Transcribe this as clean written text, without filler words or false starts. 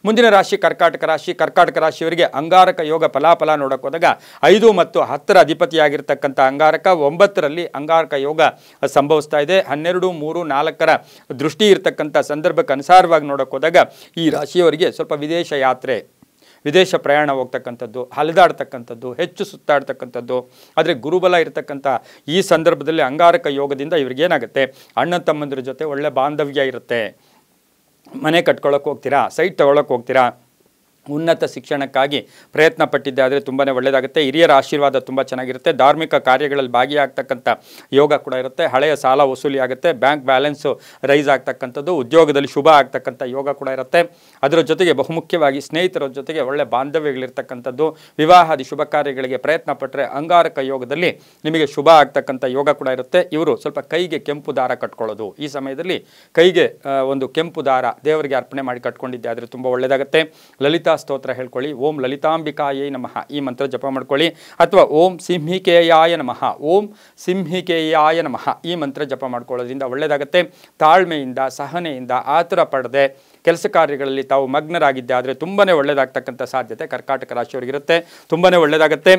ಮುಂದಿನ ರಾಶಿ ಕರ್ಕಾಟಕ ರಾಶಿಯವರಿಗೆ ಅಂಗಾರಕ ಯೋಗ ಫಲಾಫಲ ನೋಡೋಕೆ ಹೋದಾಗ 5 ಮತ್ತು 10ರ ಅಧಿಪತಿಯಾಗಿರ್ತಕ್ಕಂಥ ಅಂಗಾರಕ 9ರಲ್ಲಿ ಅಂಗಾರಕ ಯೋಗ ಸಂಭವಿಸ್ತಾ ಇದೆ. 12, 3, 4ರ ದೃಷ್ಟಿ ಇರತಕ್ಕಂಥ ಸಂದರ್ಭಕ್ಕೆ ಅನುಸಾರವಾಗಿ ನೋಡೋಕೆ ಹೋದಾಗ ಈ ರಾಶಿಯವರಿಗೆ ಸ್ವಲ್ಪ ವಿದೇಶ ಯಾತ್ರೆ, ವಿದೇಶ ಪ್ರಯಾಣ ಹೋಗ್ತಕ್ಕಂಥದ್ದು, ಅಲೆದಾಡ್ತಕ್ಕಂಥದ್ದು, ಹೆಚ್ಚು ಸುತ್ತಾಡ್ತಕ್ಕಂಥದ್ದು. ಆದರೆ ಗುರುಬಲ ಇರತಕ್ಕಂಥ ಈ ಸಂದರ್ಭದಲ್ಲಿ ಅಂಗಾರಕ ಯೋಗದಿಂದ ಇವ್ರಿಗೇನಾಗುತ್ತೆ, ಅಣ್ಣ ತಮ್ಮಂದಿರ ಜೊತೆ ಒಳ್ಳೆ ಬಾಂಧವ್ಯ ಇರುತ್ತೆ. ಮನೆ ಕಟ್ಕೊಳ್ಳೋಕೆ ಹೋಗ್ತೀರಾ, ಸೈಟ್ ತೊಗೊಳಕ್ಕೆ ಹೋಗ್ತೀರಾ, ಉನ್ನತ ಶಿಕ್ಷಣಕ್ಕಾಗಿ ಪ್ರಯತ್ನ ಪಟ್ಟಿದ್ದೆ ಆದರೆ ತುಂಬಾ ಒಳ್ಳೆಯದಾಗುತ್ತೆ. ಹಿರಿಯರ ಆಶೀರ್ವಾದ ತುಂಬ ಚೆನ್ನಾಗಿರುತ್ತೆ. ಧಾರ್ಮಿಕ ಕಾರ್ಯಗಳಲ್ಲಿ ಭಾಗಿಯಾಗ್ತಕ್ಕಂಥ ಯೋಗ ಕೂಡ ಇರುತ್ತೆ. ಹಳೆಯ ಸಾಲ ವಸೂಲಿ ಆಗುತ್ತೆ. ಬ್ಯಾಂಕ್ ಬ್ಯಾಲೆನ್ಸು ರೈಸ್ ಆಗ್ತಕ್ಕಂಥದ್ದು, ಉದ್ಯೋಗದಲ್ಲಿ ಶುಭ ಆಗ್ತಕ್ಕಂಥ ಯೋಗ ಕೂಡ ಇರುತ್ತೆ. ಅದರ ಜೊತೆಗೆ ಬಹುಮುಖ್ಯವಾಗಿ ಸ್ನೇಹಿತರ ಜೊತೆಗೆ ಒಳ್ಳೆ ಬಾಂಧವ್ಯಗಳಿರ್ತಕ್ಕಂಥದ್ದು, ವಿವಾಹಾದಿ ಶುಭ ಕಾರ್ಯಗಳಿಗೆ ಪ್ರಯತ್ನ ಪಟ್ಟರೆ ಅಂಗಾರಕ ಯೋಗದಲ್ಲಿ ನಿಮಗೆ ಶುಭ ಆಗ್ತಕ್ಕಂಥ ಯೋಗ ಕೂಡ ಇರುತ್ತೆ. ಇವರು ಸ್ವಲ್ಪ ಕೈಗೆ ಕೆಂಪು ದಾರ ಕಟ್ಕೊಳ್ಳೋದು, ಈ ಸಮಯದಲ್ಲಿ ಕೈಗೆ ಒಂದು ಕೆಂಪು ದಾರ ದೇವರಿಗೆ ಅರ್ಪಣೆ ಮಾಡಿ ಕಟ್ಕೊಂಡಿದ್ದೆ ಆದರೆ ತುಂಬ ಒಳ್ಳೆಯದಾಗುತ್ತೆ. ಲಲಿತಾ ಸ್ತೋತ್ರ ಹೇಳ್ಕೊಳ್ಳಿ, ಓಂ ಲಲಿತಾಂಬಿಕಾಯೈ ನಮಃ ಈ ಮಂತ್ರ ಜಪ ಮಾಡ್ಕೊಳ್ಳಿ, ಅಥವಾ ಓಂ ಸಿಂಹಿಕೇಯಾಯ ನಮಃ, ಓಂ ಸಿಂಹಿಕೇಯಾಯ ನಮಃ ಈ ಮಂತ್ರ ಜಪ ಮಾಡ್ಕೊಳ್ಳೋದ್ರಿಂದ ಒಳ್ಳೆಯದಾಗುತ್ತೆ. ತಾಳ್ಮೆಯಿಂದ ಸಹನೆಯಿಂದ ಆತುರ ಪಡದೆ ಕೆಲಸ ಕಾರ್ಯಗಳಲ್ಲಿ ತಾವು ಮಗ್ನರಾಗಿದ್ದೆ ಆದರೆ ತುಂಬಾ ಒಳ್ಳೆಯದಾಗ್ತಕ್ಕಂಥ ಸಾಧ್ಯತೆ ಕರ್ಕಾಟಕ ರಾಶಿಯವರಿಗಿರುತ್ತೆ. ತುಂಬಾ ಒಳ್ಳೆಯದಾಗುತ್ತೆ.